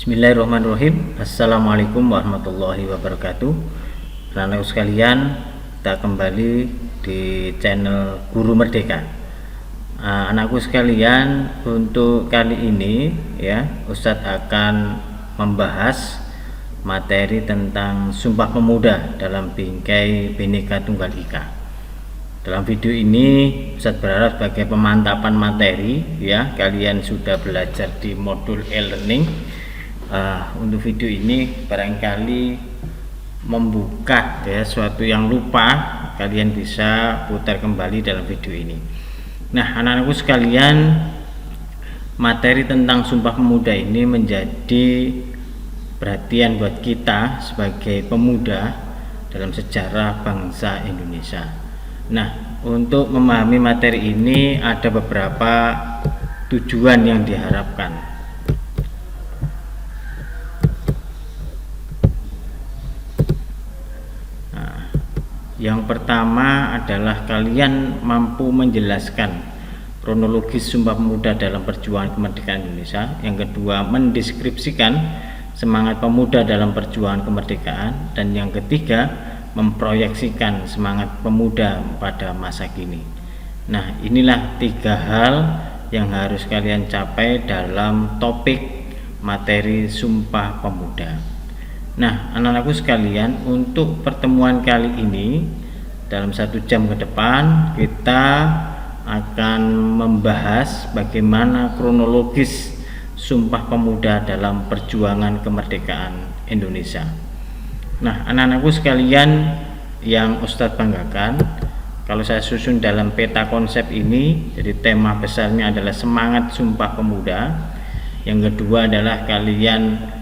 Bismillahirrahmanirrahim. Assalamualaikum warahmatullahi wabarakatuh. Anak-anak sekalian, kita kembali di channel Guru Merdeka. Anakku sekalian, untuk kali ini ya, Ustadz akan membahas materi tentang Sumpah Pemuda dalam bingkai Bhinneka Tunggal Ika. Dalam video ini Ustadz berharap sebagai pemantapan materi ya, kalian sudah belajar di modul e-learning. Untuk video ini barangkali membuka ya suatu yang lupa, kalian bisa putar kembali dalam video ini. Nah, anak-anakku sekalian, materi tentang Sumpah Pemuda ini menjadi perhatian buat kita sebagai pemuda dalam sejarah bangsa Indonesia. Nah, untuk memahami materi ini ada beberapa tujuan yang diharapkan. Yang pertama adalah kalian mampu menjelaskan kronologis Sumpah Pemuda dalam perjuangan kemerdekaan Indonesia. Yang kedua, mendeskripsikan semangat pemuda dalam perjuangan kemerdekaan. Dan yang ketiga, memproyeksikan semangat pemuda pada masa kini. Nah, inilah tiga hal yang harus kalian capai dalam topik materi Sumpah Pemuda. Nah, anak-anakku sekalian, untuk pertemuan kali ini dalam 1 jam ke depan kita akan membahas bagaimana kronologis Sumpah Pemuda dalam perjuangan kemerdekaan Indonesia. Nah, anak-anakku sekalian yang Ustadz banggakan, kalau saya susun dalam peta konsep ini, jadi tema besarnya adalah semangat Sumpah Pemuda. Yang kedua adalah kalian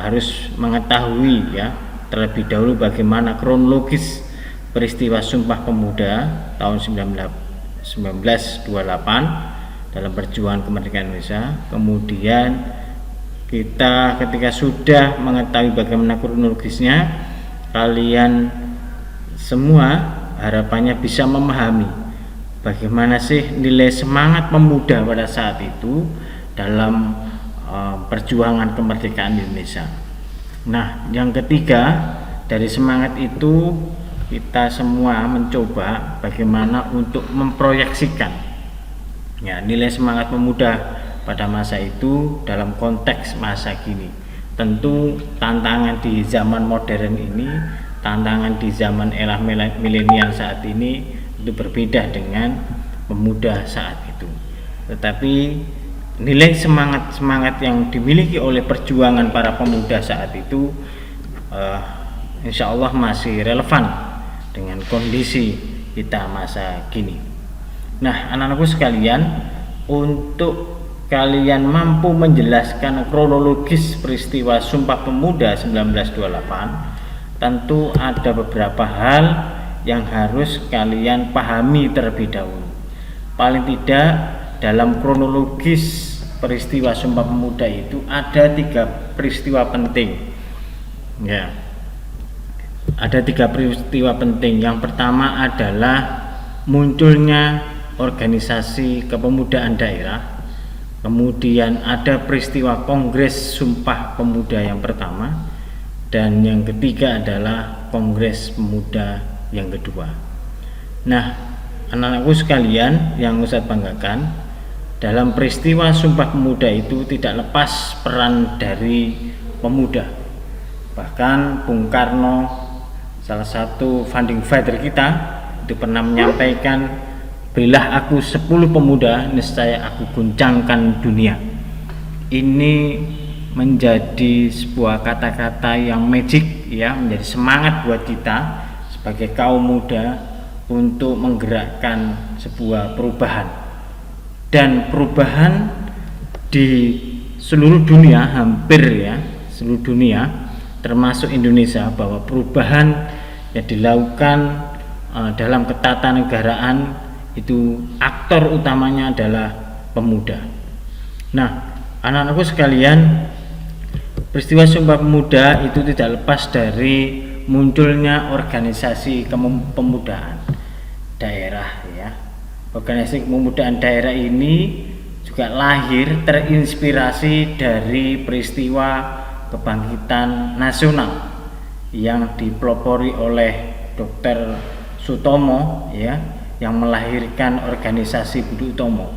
harus mengetahui ya terlebih dahulu bagaimana kronologis peristiwa Sumpah Pemuda tahun 1928 dalam perjuangan kemerdekaan Indonesia. Kemudian kita ketika sudah mengetahui bagaimana kronologisnya, kalian semua harapannya bisa memahami bagaimana sih nilai semangat pemuda pada saat itu dalam perjuangan kemerdekaan Indonesia. Nah, yang ketiga, dari semangat itu kita semua mencoba bagaimana untuk memproyeksikan ya nilai semangat pemuda pada masa itu dalam konteks masa kini. Tentu tantangan di zaman modern ini, tantangan di zaman era milenial saat ini itu berbeda dengan pemuda saat itu. Tetapi nilai semangat yang dimiliki oleh perjuangan para pemuda saat itu insya Allah masih relevan dengan kondisi kita masa kini. Nah, anak-anakku sekalian, untuk kalian mampu menjelaskan kronologis peristiwa Sumpah Pemuda 1928, tentu ada beberapa hal yang harus kalian pahami terlebih dahulu. Paling tidak dalam kronologis peristiwa Sumpah Pemuda itu ada 3 peristiwa penting ya, ada 3 peristiwa penting. Yang pertama adalah munculnya organisasi kepemudaan daerah. Kemudian ada peristiwa Kongres Sumpah Pemuda yang pertama, dan yang ketiga adalah Kongres Pemuda yang kedua. Nah, anak-anakku sekalian yang Ustadz banggakan, dalam peristiwa Sumpah Pemuda itu tidak lepas peran dari pemuda. Bahkan Bung Karno, salah satu founding father kita, itu pernah menyampaikan, "Berilah aku 10 pemuda, niscaya aku guncangkan dunia." Ini menjadi sebuah kata-kata yang magic ya, menjadi semangat buat kita sebagai kaum muda untuk menggerakkan sebuah perubahan. Dan perubahan di seluruh dunia, hampir ya seluruh dunia termasuk Indonesia, bahwa perubahan yang dilakukan dalam ketatanegaraan itu aktor utamanya adalah pemuda. Nah, anak-anakku sekalian, peristiwa Sumpah Pemuda itu tidak lepas dari munculnya organisasi kepemudaan daerah ya. Organisasi kepemudaan daerah ini juga lahir terinspirasi dari peristiwa kebangkitan nasional yang dipelopori oleh Dr. Sutomo ya, yang melahirkan organisasi Budi Utomo,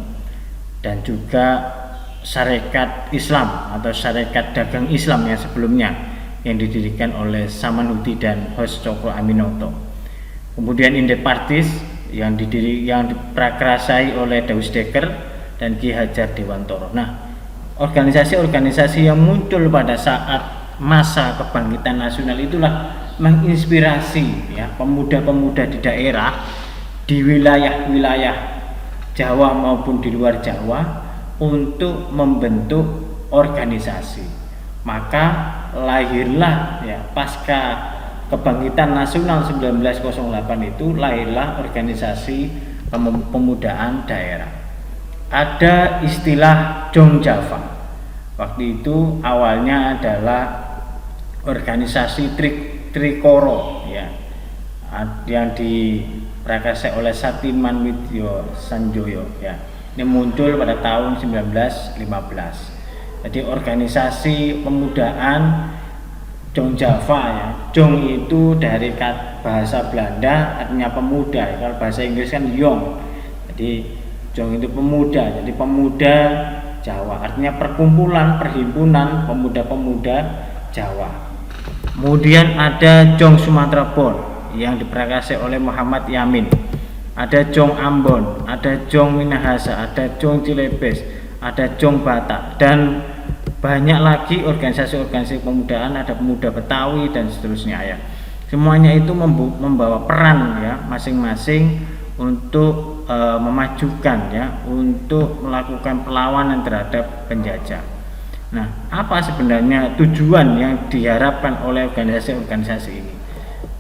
dan juga Sarekat Islam atau Sarekat Dagang Islam yang sebelumnya yang didirikan oleh Samanhudi dan Hos Cokro Aminoto. Kemudian Indepartis yang diprakrasai oleh Daus Dekker dan Ki Hajar Dewantoro. Nah, organisasi-organisasi yang muncul pada saat masa kebangkitan nasional itulah menginspirasi ya pemuda-pemuda di daerah, di wilayah-wilayah Jawa maupun di luar Jawa untuk membentuk organisasi. Maka lahirlah ya pasca kebangkitan nasional 1908 itu lahirlah organisasi pemudaan daerah. Ada istilah Jong Java. Waktu itu awalnya adalah organisasi Trikoro ya, yang diprakarsai oleh Satiman Widyo Sanjoyo ya. Ini muncul pada tahun 1915. Jadi organisasi pemudaan Jong Java ya. Jong itu dari bahasa Belanda artinya pemuda. Kalau bahasa Inggris kan Young. Jadi Jong itu pemuda. Jadi pemuda Jawa artinya perkumpulan, perhimpunan pemuda-pemuda Jawa. Kemudian ada Jong Sumatera Bon yang diprakarsai oleh Muhammad Yamin. Ada Jong Ambon, ada Jong Minahasa, ada Jong Cilebes, ada Jong Batak, dan banyak lagi organisasi-organisasi pemudaan, ada pemuda Betawi dan seterusnya ya. Semuanya itu membawa peran ya masing-masing untuk memajukan ya, untuk melakukan perlawanan terhadap penjajah. Nah, apa sebenarnya tujuan yang diharapkan oleh organisasi-organisasi ini?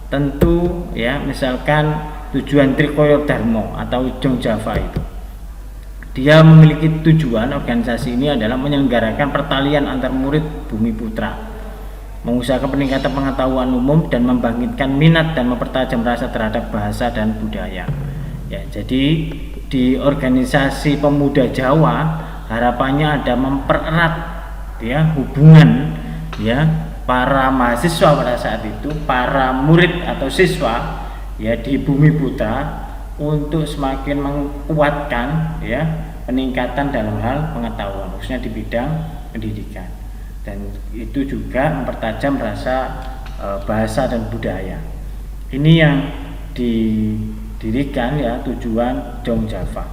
Tentu ya, misalkan tujuan Trikoyo Darmo atau Jong Java itu, dia memiliki tujuan, organisasi ini adalah menyelenggarakan pertalian antar murid Bumi Putra, mengusahakan peningkatan pengetahuan umum dan membangkitkan minat dan mempertajam rasa terhadap bahasa dan budaya ya. Jadi di organisasi pemuda Jawa harapannya ada mempererat ya hubungan ya para mahasiswa pada saat itu, para murid atau siswa ya di Bumi Putra, untuk semakin menguatkan ya peningkatan dalam hal pengetahuan khususnya di bidang pendidikan, dan itu juga mempertajam rasa bahasa dan budaya. Ini yang didirikan ya tujuan Jong Java.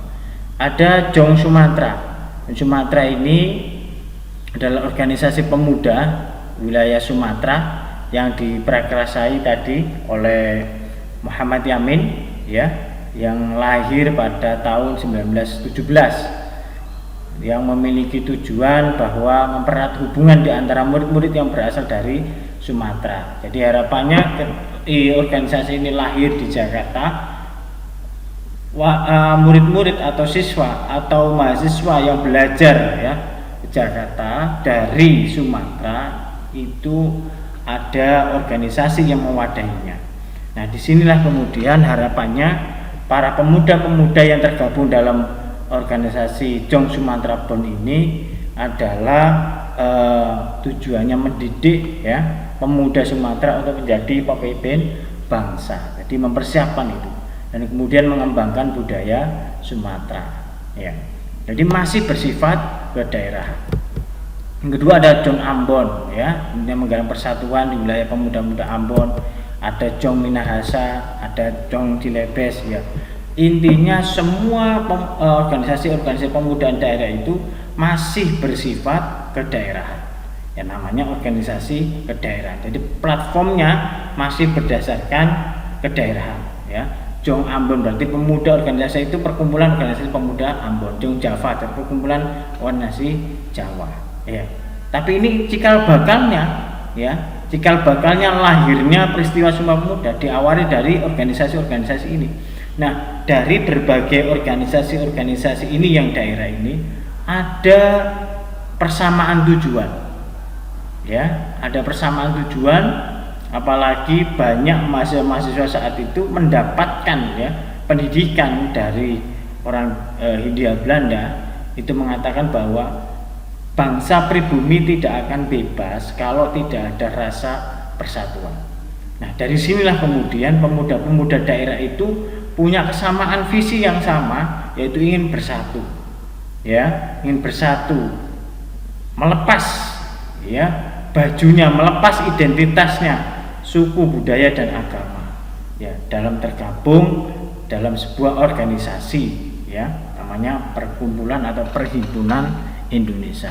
Ada Jong Sumatera. Sumatera ini adalah organisasi pemuda wilayah Sumatera yang diprakarsai tadi oleh Muhammad Yamin ya, yang lahir pada tahun 1917, yang memiliki tujuan bahwa mempererat hubungan di antara murid-murid yang berasal dari Sumatera. Jadi harapannya organisasi ini lahir di Jakarta, murid-murid atau siswa atau mahasiswa yang belajar ya ke Jakarta dari Sumatera itu ada organisasi yang mewadahinya. Nah, disinilah kemudian harapannya para pemuda-pemuda yang tergabung dalam organisasi Jong Sumatera Bon ini adalah tujuannya mendidik ya pemuda Sumatera untuk menjadi pemimpin bangsa. Jadi mempersiapkan itu dan kemudian mengembangkan budaya Sumatera ya. Jadi masih bersifat kedaerahan. Yang kedua ada Jong Ambon ya, yang menggalang persatuan di wilayah pemuda-pemuda Ambon. Ada Jong Minahasa, ada Jong Cilebes ya. Intinya semua organisasi-organisasi pemudaan daerah itu masih bersifat kedaerahan. Ya, namanya organisasi kedaerahan. Jadi platformnya masih berdasarkan kedaerahan ya. Jong Ambon berarti pemuda, organisasi itu perkumpulan organisasi pemuda Ambon. Jong Java itu perkumpulan organisasi Jawa ya. Tapi ini cikal bakalnya ya. Cikal bakalnya lahirnya peristiwa Sumpah Pemuda diawali dari organisasi-organisasi ini. Nah, dari berbagai organisasi-organisasi ini yang daerah ini ada persamaan tujuan. Ya, ada persamaan tujuan, apalagi banyak mahasiswa saat itu mendapatkan ya pendidikan dari orang Hindia Belanda itu mengatakan bahwa bangsa pribumi tidak akan bebas kalau tidak ada rasa persatuan. Nah, dari sinilah kemudian pemuda-pemuda daerah itu punya kesamaan visi yang sama, yaitu ingin bersatu, ya, ingin bersatu, melepas, ya, bajunya, melepas identitasnya, suku, budaya dan agama, ya, dalam tergabung dalam sebuah organisasi, ya, namanya perkumpulan atau perhimpunan Indonesia.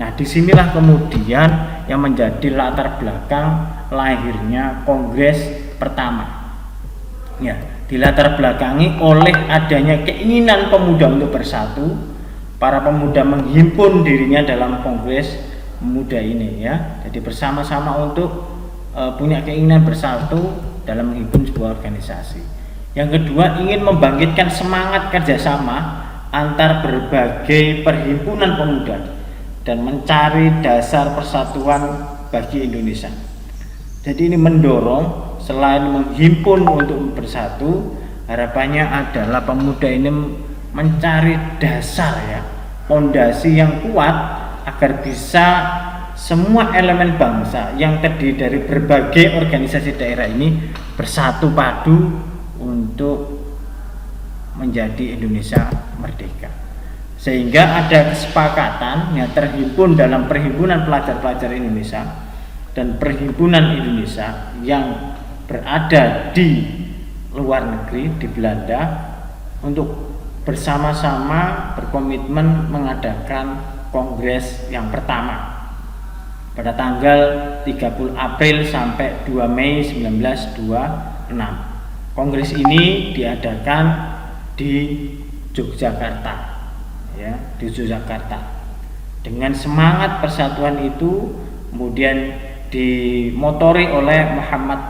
Nah, disinilah kemudian yang menjadi latar belakang lahirnya Kongres pertama. Ya, dilatar belakangi oleh adanya keinginan pemuda untuk bersatu. Para pemuda menghimpun dirinya dalam Kongres Pemuda ini, ya. Jadi bersama-sama untuk punya keinginan bersatu dalam menghimpun sebuah organisasi. Yang kedua, ingin membangkitkan semangat kerjasama antar berbagai perhimpunan pemuda dan mencari dasar persatuan bagi Indonesia. Jadi ini mendorong selain menghimpun untuk bersatu, harapannya adalah pemuda ini mencari dasar, ya, fondasi yang kuat agar bisa semua elemen bangsa yang terdiri dari berbagai organisasi daerah ini bersatu padu untuk menjadi Indonesia merdeka. Sehingga ada kesepakatan yang terhimpun dalam Perhimpunan Pelajar-Pelajar Indonesia dan Perhimpunan Indonesia yang berada di luar negeri, di Belanda, untuk bersama-sama berkomitmen mengadakan kongres yang pertama pada tanggal 30 April sampai 2 Mei 1926. Kongres ini diadakan di Yogyakarta, ya, di Yogyakarta. Dengan semangat persatuan itu kemudian dimotori oleh Muhammad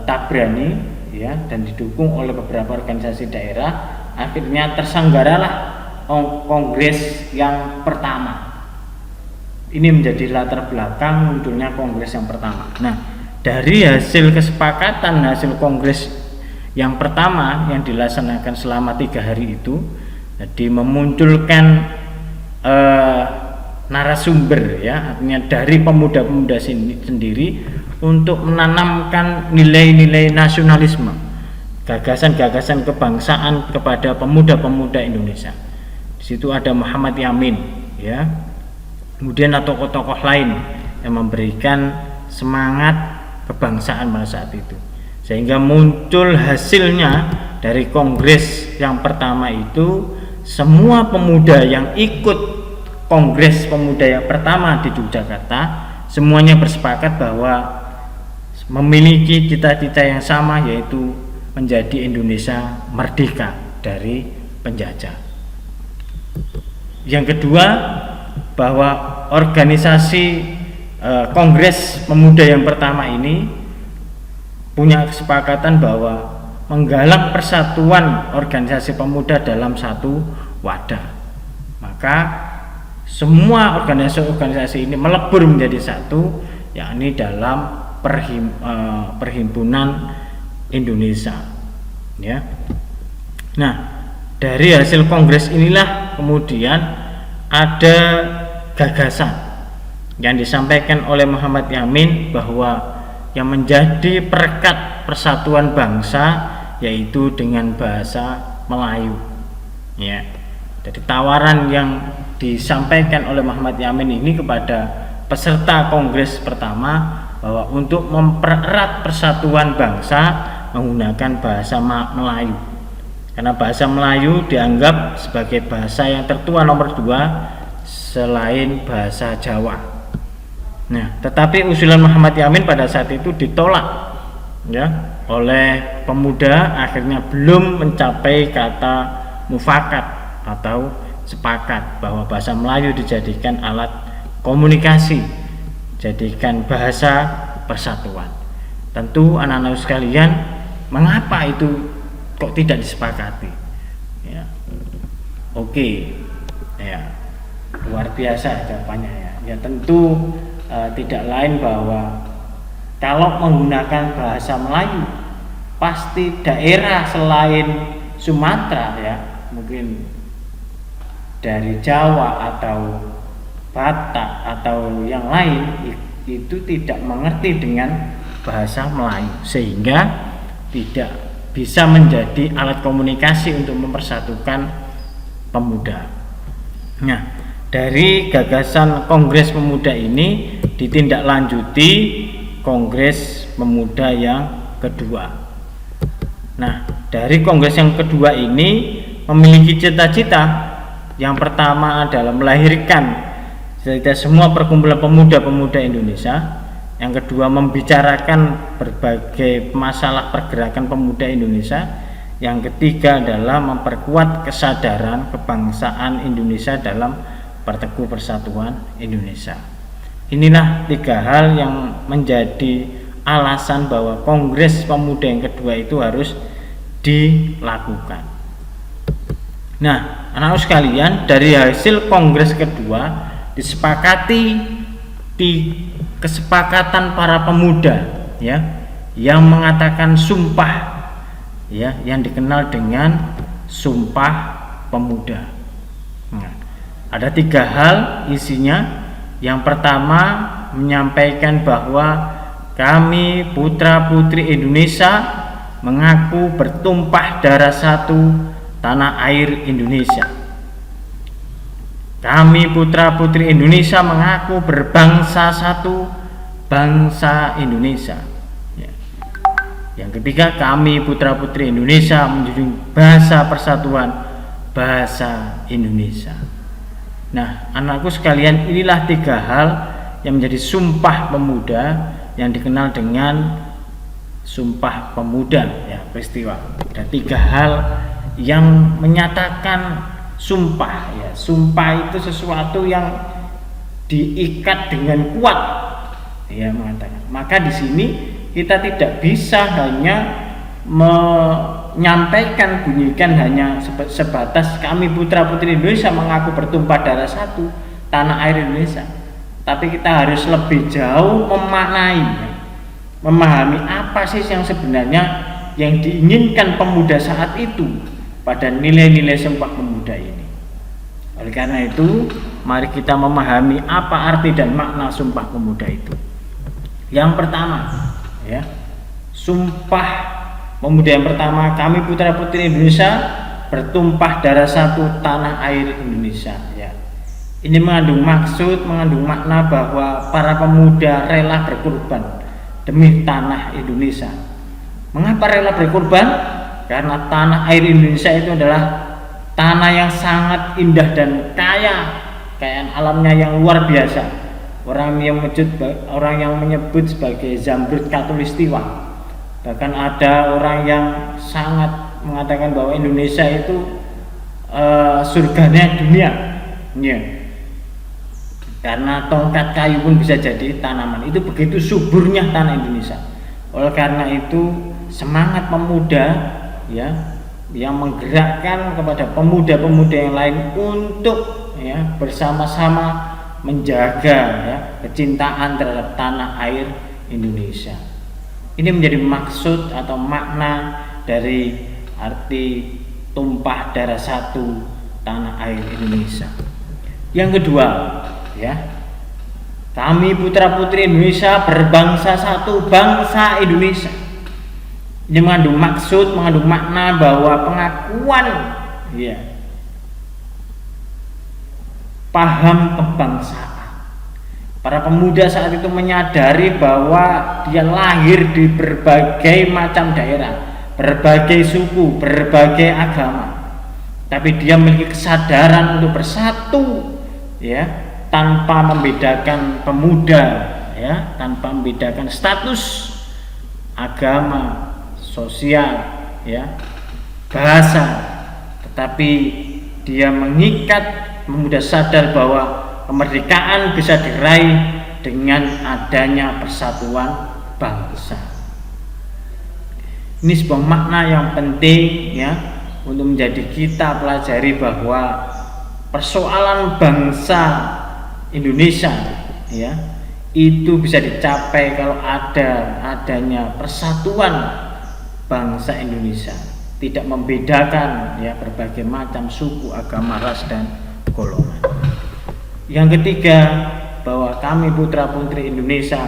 Tabrani, ya, dan didukung oleh beberapa organisasi daerah. Akhirnya terselenggaralah kongres yang pertama. Ini menjadi latar belakang munculnya kongres yang pertama. Nah, dari hasil kesepakatan hasil kongres yang pertama yang dilaksanakan selama 3 hari itu, jadi memunculkan narasumber, ya, artinya dari pemuda-pemuda sendiri untuk menanamkan nilai-nilai nasionalisme, gagasan-gagasan kebangsaan kepada pemuda-pemuda Indonesia. Di situ ada Muhammad Yamin, ya, kemudian tokoh-tokoh lain yang memberikan semangat kebangsaan pada saat itu, sehingga muncul hasilnya dari kongres yang pertama itu. Semua pemuda yang ikut kongres pemuda yang pertama di Yogyakarta semuanya bersepakat bahwa memiliki cita-cita yang sama, yaitu menjadi Indonesia merdeka dari penjajah. Yang kedua, bahwa organisasi kongres pemuda yang pertama ini punya kesepakatan bahwa menggalang persatuan organisasi pemuda dalam satu wadah. Maka semua organisasi ini melebur menjadi satu, yakni dalam Perhimpunan Indonesia, ya. Nah, dari hasil kongres inilah kemudian ada gagasan yang disampaikan oleh Muhammad Yamin bahwa yang menjadi perekat persatuan bangsa yaitu dengan bahasa Melayu, ya. Jadi tawaran yang disampaikan oleh Muhammad Yamin ini kepada peserta kongres pertama bahwa untuk mempererat persatuan bangsa menggunakan bahasa Melayu, karena bahasa Melayu dianggap sebagai bahasa yang tertua nomor 2 selain bahasa Jawa. Nah, tetapi usulan Muhammad Yamin pada saat itu ditolak, ya, oleh pemuda. Akhirnya belum mencapai kata mufakat atau sepakat bahwa bahasa Melayu dijadikan alat komunikasi, jadikan bahasa persatuan. Tentu anak-anak sekalian, mengapa itu kok tidak disepakati, ya? Oke, ya, luar biasa jawabannya, ya. Ya tentu tidak lain bahwa kalau menggunakan bahasa Melayu pasti daerah selain Sumatera, ya, mungkin dari Jawa atau Batak atau yang lain itu tidak mengerti dengan bahasa Melayu, sehingga tidak bisa menjadi alat komunikasi untuk mempersatukan pemuda. Nah, dari gagasan Kongres Pemuda ini ditindaklanjuti Kongres Pemuda yang kedua. Nah, dari Kongres yang kedua ini memiliki cita-cita. Yang pertama adalah melahirkan semua perkumpulan pemuda-pemuda Indonesia. Yang kedua, membicarakan berbagai masalah pergerakan pemuda Indonesia. Yang ketiga adalah memperkuat kesadaran kebangsaan Indonesia dalam Perteguh Persatuan Indonesia. Inilah 3 hal yang menjadi alasan bahwa Kongres Pemuda yang kedua itu harus dilakukan. Nah, anak-anak sekalian, dari hasil Kongres kedua disepakati di kesepakatan para pemuda, ya, yang mengatakan sumpah, ya, yang dikenal dengan Sumpah Pemuda. Nah, ada 3 hal isinya. Yang pertama, menyampaikan bahwa kami putra-putri Indonesia mengaku bertumpah darah satu tanah air Indonesia. Kami putra-putri Indonesia mengaku berbangsa satu, bangsa Indonesia. Ya. Yang ketiga, kami putra-putri Indonesia menjunjung bahasa persatuan, bahasa Indonesia. Nah, anakku sekalian, inilah 3 hal yang menjadi Sumpah Pemuda yang dikenal dengan Sumpah Pemuda, ya, peristiwa. Ada 3 hal yang menyatakan sumpah, ya. Sumpah itu sesuatu yang diikat dengan kuat, ya, mengatakan. Maka di sini kita tidak bisa hanya menyampaikan, bunyikan hanya sebatas kami putra-putri Indonesia mengaku bertumpah darah satu tanah air Indonesia, tapi kita harus lebih jauh memaknai, ya, memahami apa sih yang sebenarnya yang diinginkan pemuda saat itu pada nilai-nilai Sumpah Pemuda ini. Oleh karena itu, mari kita memahami apa arti dan makna Sumpah Pemuda itu. Yang pertama, ya, Sumpah Pemuda yang pertama, kami putra-putri Indonesia bertumpah darah satu tanah air Indonesia, ya. Ini mengandung maksud, mengandung makna bahwa para pemuda rela berkorban demi tanah Indonesia. Mengapa rela berkorban? Karena tanah air Indonesia itu adalah tanah yang sangat indah dan kaya, kekayaan alamnya yang luar biasa. Orang yang menyebut sebagai Zamrud Khatulistiwa. Bahkan ada orang yang sangat mengatakan bahwa Indonesia itu surganya dunia, ya. Karena tongkat kayu pun bisa jadi tanaman. Itu begitu suburnya tanah Indonesia. Oleh karena itu, semangat pemuda, ya, yang menggerakkan kepada pemuda-pemuda yang lain untuk, ya, bersama-sama menjaga, ya, kecintaan terhadap tanah air Indonesia. Ini menjadi maksud atau makna dari arti tumpah darah satu tanah air Indonesia. Yang kedua, ya, kami putra-putri Indonesia berbangsa satu, bangsa Indonesia. Ini mengandung maksud, mengandung makna bahwa pengakuan, ya, paham kebangsaan. Para pemuda saat itu menyadari bahwa dia lahir di berbagai macam daerah, berbagai suku, berbagai agama, tapi dia memiliki kesadaran untuk bersatu, ya, tanpa membedakan pemuda, ya, tanpa membedakan status agama, sosial, ya, bahasa, tetapi dia mengikat pemuda sadar bahwa kemerdekaan bisa diraih dengan adanya persatuan bangsa. Ini sebuah makna yang penting, ya, untuk menjadi kita pelajari bahwa persoalan bangsa Indonesia, ya, itu bisa dicapai kalau adanya persatuan bangsa Indonesia, tidak membedakan, ya, berbagai macam suku, agama, ras, dan golongan. Yang ketiga, bahwa kami putra-putri Indonesia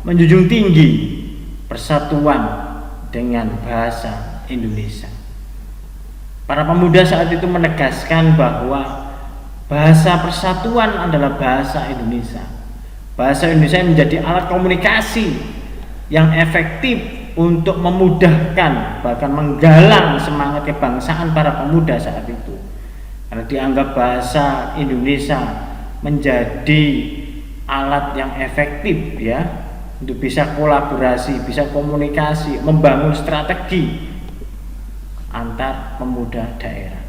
menjunjung tinggi persatuan dengan bahasa Indonesia. Para pemuda saat itu menegaskan bahwa bahasa persatuan adalah bahasa Indonesia. Bahasa Indonesia menjadi alat komunikasi yang efektif untuk memudahkan, bahkan menggalang semangat kebangsaan para pemuda saat itu. Karena dianggap bahasa Indonesia menjadi alat yang efektif ya, untuk bisa kolaborasi, bisa komunikasi, membangun strategi antar pemuda daerah.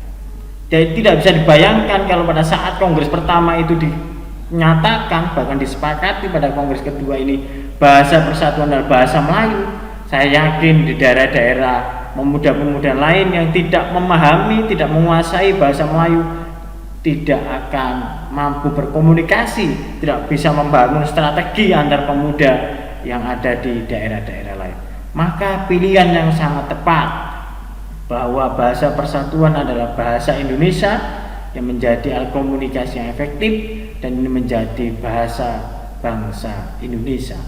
Jadi tidak bisa dibayangkan kalau pada saat kongres pertama itu dinyatakan, bahkan disepakati pada kongres kedua ini bahasa persatuan adalah bahasa Melayu. Saya yakin di daerah-daerah pemuda-pemuda lain yang tidak memahami, tidak menguasai bahasa Melayu tidak akan mampu berkomunikasi, tidak bisa membangun strategi antar pemuda yang ada di daerah-daerah lain. Maka pilihan yang sangat tepat bahwa bahasa persatuan adalah bahasa Indonesia yang menjadi alat komunikasi yang efektif dan ini menjadi bahasa bangsa Indonesia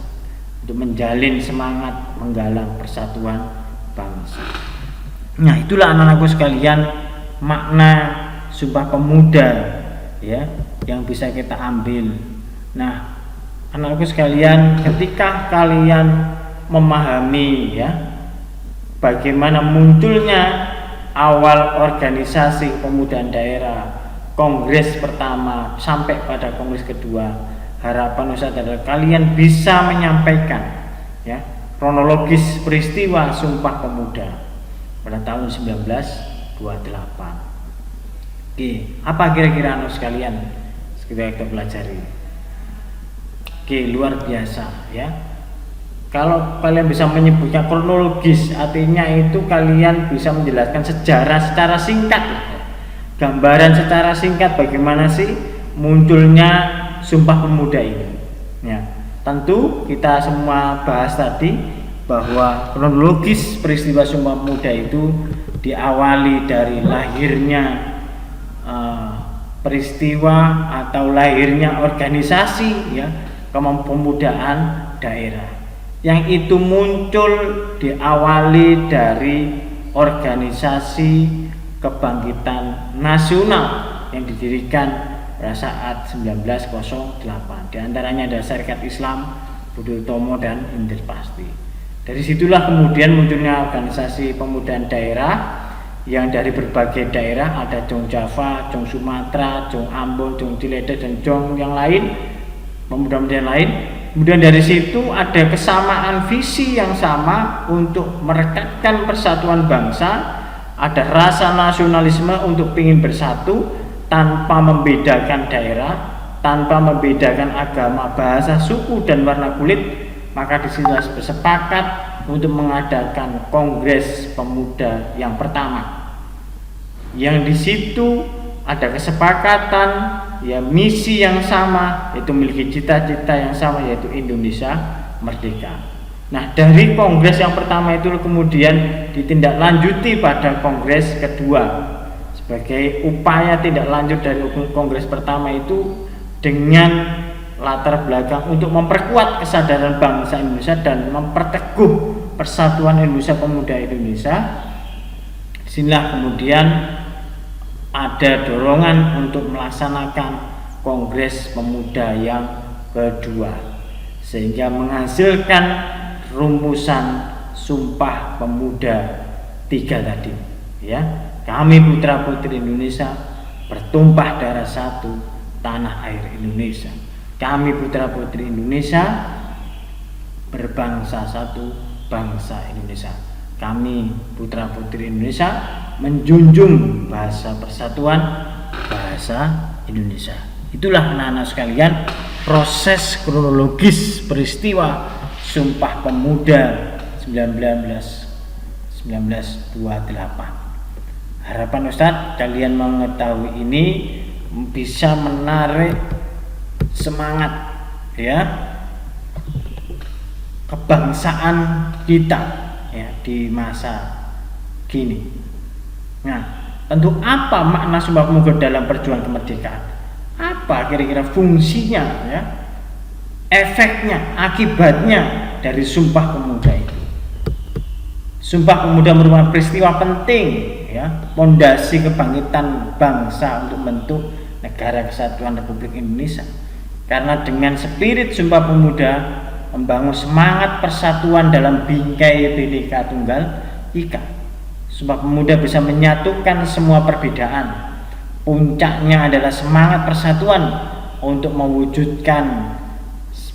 untuk menjalin semangat menggalang persatuan bangsa. Nah, itulah anak-anakku sekalian makna Sumpah Pemuda ya yang bisa kita ambil. Nah, anak-anakku sekalian, ketika kalian memahami ya bagaimana munculnya awal organisasi pemuda daerah, kongres pertama sampai pada kongres kedua, harapan Ustadz adalah kalian bisa menyampaikan ya kronologis peristiwa Sumpah Pemuda pada tahun 1928. Oke, apa kira-kira anak sekalian kita pelajari? Oke, luar biasa ya. Kalau kalian bisa menyebutnya kronologis, artinya itu kalian bisa menjelaskan sejarah secara singkat, gambaran secara singkat bagaimana sih munculnya Sumpah Pemuda ini. Ya, tentu kita semua bahas tadi bahwa kronologis peristiwa Sumpah Pemuda itu diawali dari lahirnya peristiwa atau lahirnya organisasi ya kepemudaan daerah yang itu muncul diawali dari organisasi kebangkitan nasional yang didirikan pada saat 1908. Di antaranya ada Serikat Islam, Budi Utomo dan Indir Pasti. Dari situlah kemudian munculnya organisasi pemuda daerah yang dari berbagai daerah, ada Jong Java, Jong Sumatera, Jong Ambon, Jong Ciledug dan Jong yang lain, pemuda-pemuda yang lain. Kemudian dari situ ada kesamaan visi yang sama untuk merekatkan persatuan bangsa, ada rasa nasionalisme untuk ingin bersatu tanpa membedakan daerah, tanpa membedakan agama, bahasa, suku dan warna kulit. Maka disitulah bersepakat untuk mengadakan Kongres Pemuda yang pertama. Yang di situ ada kesepakatan ya misi yang sama, yaitu memiliki cita-cita yang sama, yaitu Indonesia merdeka. Nah, dari kongres yang pertama itu kemudian ditindaklanjuti pada kongres kedua sebagai upaya tindak lanjut dari kongres pertama itu dengan latar belakang untuk memperkuat kesadaran bangsa Indonesia dan memperteguh persatuan Indonesia, pemuda Indonesia. Disinilah kemudian ada dorongan untuk melaksanakan Kongres Pemuda yang kedua, sehingga menghasilkan rumusan Sumpah Pemuda 3 tadi ya. Kami putra putri Indonesia bertumpah darah satu tanah air Indonesia. Kami putra putri Indonesia berbangsa satu bangsa Indonesia. Kami putra putri Indonesia menjunjung bahasa persatuan bahasa Indonesia. Itulah anak-anak sekalian proses kronologis peristiwa Sumpah Pemuda 1928. Harapan Ustadz kalian mengetahui ini bisa menarik semangat ya kebangsaan kita ya di masa kini. Nah, Tentu apa makna Sumpah Pemuda dalam perjuangan kemerdekaan? Apa kira-kira fungsinya, ya, efeknya, akibatnya dari Sumpah Pemuda itu? Sumpah Pemuda merupakan peristiwa penting, ya, fondasi kebangkitan bangsa untuk membentuk negara kesatuan Republik Indonesia. Karena dengan spirit Sumpah Pemuda membangun semangat persatuan dalam bingkai Bhinneka Tunggal Ika. Sumpah Pemuda bisa menyatukan semua perbedaan. Puncaknya adalah semangat persatuan untuk mewujudkan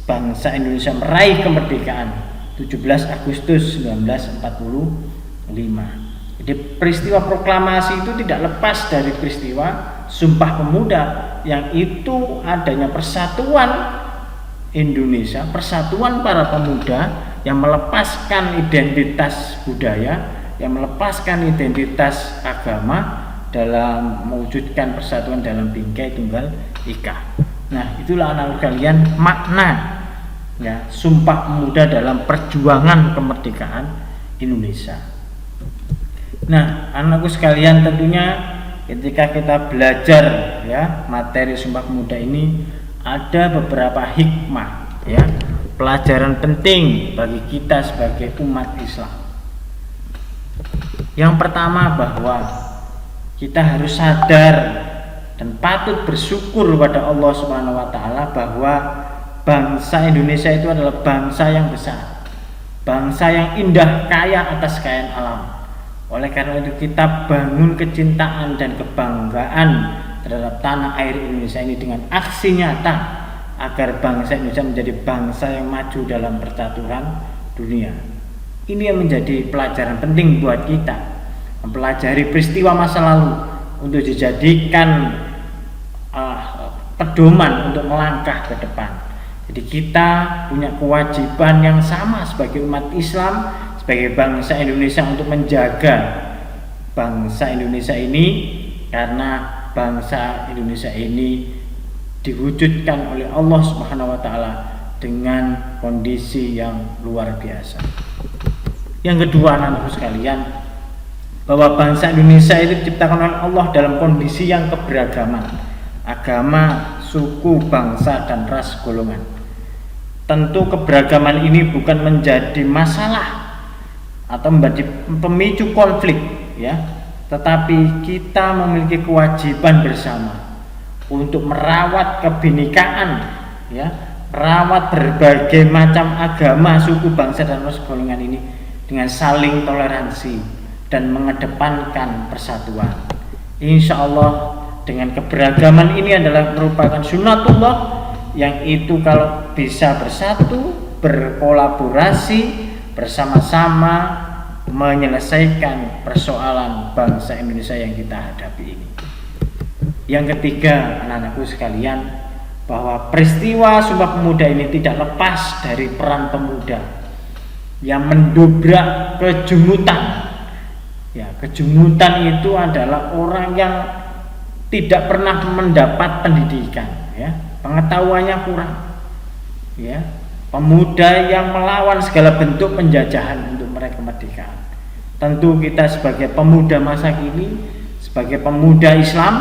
bangsa Indonesia meraih kemerdekaan 17 Agustus 1945. Jadi peristiwa proklamasi itu tidak lepas dari peristiwa Sumpah Pemuda, yang itu adanya persatuan Indonesia, persatuan para pemuda yang melepaskan identitas budaya, yang melepaskan identitas agama dalam mewujudkan persatuan dalam bingkai Tunggal Ika. Nah, itulah anak kalian makna, ya, Sumpah Pemuda dalam perjuangan kemerdekaan Indonesia. Nah, anakku sekalian, tentunya ketika kita belajar, ya, materi Sumpah Pemuda ini ada beberapa hikmah, ya, pelajaran penting bagi kita sebagai umat Islam. Yang pertama, bahwa kita harus sadar dan patut bersyukur kepada Allah Subhanahu wa taala bahwa bangsa Indonesia itu adalah bangsa yang besar, bangsa yang indah kaya atas kekayaan alam. Oleh karena itu kita bangun kecintaan dan kebanggaan terhadap tanah air Indonesia ini dengan aksi nyata agar bangsa Indonesia menjadi bangsa yang maju dalam percaturan dunia. Ini yang menjadi pelajaran penting buat kita, mempelajari peristiwa masa lalu untuk dijadikan pedoman untuk melangkah ke depan. Jadi kita punya kewajiban yang sama sebagai umat Islam, sebagai bangsa Indonesia, untuk menjaga bangsa Indonesia ini, karena bangsa Indonesia ini diwujudkan oleh Allah Subhanahu wa taala dengan kondisi yang luar biasa. Yang kedua, anak-anakku sekalian, bahwa bangsa Indonesia itu diciptakan oleh Allah dalam kondisi yang keberagaman, agama, suku, bangsa, dan ras golongan. Tentu keberagaman ini bukan menjadi masalah atau menjadi pemicu konflik, ya, tetapi kita memiliki kewajiban bersama untuk merawat kebinekaan, ya, merawat berbagai macam agama, suku, bangsa, dan ras golongan ini dengan saling toleransi dan mengedepankan persatuan. Insya Allah dengan keberagaman ini adalah merupakan sunatullah, yang itu kalau bisa bersatu, berkolaborasi, bersama-sama menyelesaikan persoalan bangsa Indonesia yang kita hadapi ini. Yang ketiga, anak-anakku sekalian, bahwa peristiwa Sumpah Pemuda ini tidak lepas dari peran pemuda yang mendobrak kejumutan. Ya, kejumutan itu adalah orang yang tidak pernah mendapat pendidikan, ya, pengetahuannya kurang, ya, pemuda yang melawan segala bentuk penjajahan untuk meraih kemerdekaan. Tentu kita sebagai pemuda masa kini, sebagai pemuda Islam,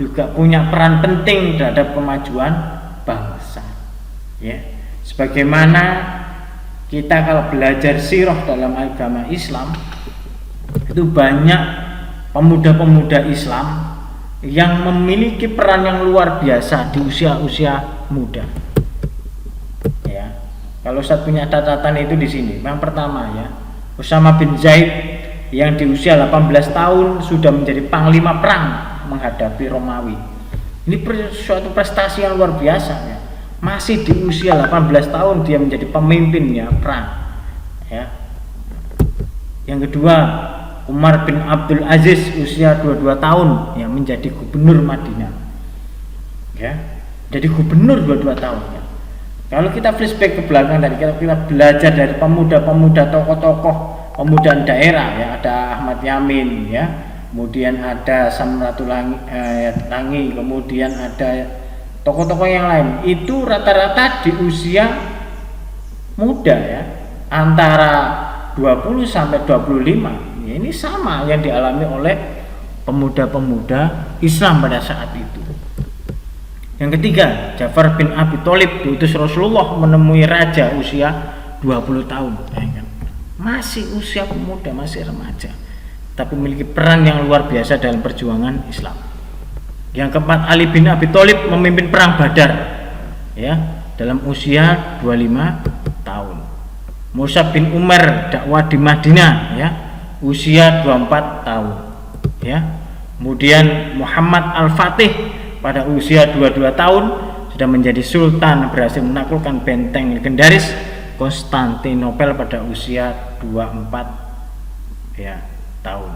juga punya peran penting terhadap kemajuan bangsa, ya. Sebagaimana kita kalau belajar sirah dalam agama Islam, itu banyak pemuda-pemuda Islam yang memiliki peran yang luar biasa di usia-usia muda. Ya, kalau Ustaz punya catatan itu di sini. Yang pertama, ya, Usama bin Zaid yang di usia 18 tahun sudah menjadi panglima perang menghadapi Romawi. Ini suatu prestasi yang luar biasa, ya. Masih di usia 18 tahun dia menjadi pemimpinnya perang, ya. Yang kedua, Umar bin Abdul Aziz usia 22 tahun yang menjadi gubernur Madinah, ya, jadi gubernur 22 tahun, ya. Kalau kita flashback ke belakang tadi, kita belajar dari pemuda-pemuda, tokoh-tokoh pemuda daerah, ya, ada Ahmad Yamin, ya, kemudian ada Samratul Langi, kemudian ada tokoh-tokoh yang lain, itu rata-rata di usia muda, ya, antara 20 sampai 25. Ya, ini sama yang dialami oleh pemuda-pemuda Islam pada saat itu. Yang ketiga, Ja'far bin Abi Thalib diutus Rasulullah menemui raja usia 20 tahun. Masih usia pemuda, masih remaja, tapi memiliki peran yang luar biasa dalam perjuangan Islam. Yang keempat, Ali bin Abi Thalib memimpin perang Badar ya, dalam usia 25 tahun. Mus'ab bin Umar dakwah di Madinah ya, usia 24 tahun ya. Kemudian Muhammad Al-Fatih pada usia 22 tahun sudah menjadi sultan, berhasil menaklukkan benteng legendaris Konstantinopel pada usia 24 ya tahun.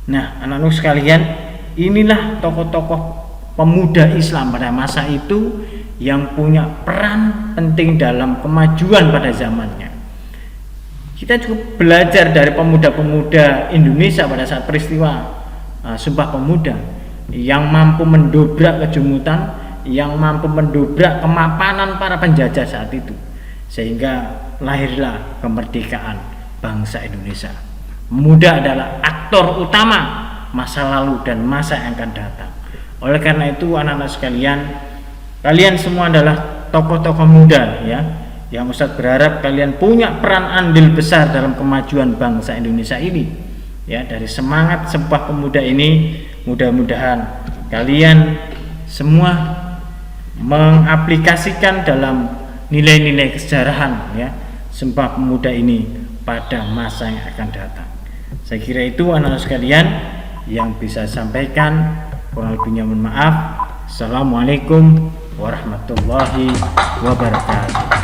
Nah, anak-anak sekalian, inilah tokoh-tokoh pemuda Islam pada masa itu yang punya peran penting dalam kemajuan pada zamannya. Kita cukup belajar dari pemuda-pemuda Indonesia pada saat peristiwa Sumpah Pemuda yang mampu mendobrak kejumutan, yang mampu mendobrak kemapanan para penjajah saat itu, sehingga lahirlah kemerdekaan bangsa Indonesia. Pemuda adalah aktor utama masa lalu dan masa yang akan datang. Oleh karena itu, anak-anak sekalian, kalian semua adalah tokoh-tokoh muda ya, yang Ustadz berharap kalian punya peran andil besar dalam kemajuan bangsa Indonesia ini. Ya, dari semangat Sumpah Pemuda ini, mudah-mudahan kalian semua mengaplikasikan dalam nilai-nilai kesejarahan ya Sumpah Pemuda ini pada masa yang akan datang. Saya kira itu anak-anak sekalian yang bisa sampaikan. Kurang lebihnya mohon maaf. Assalamualaikum warahmatullahi wabarakatuh.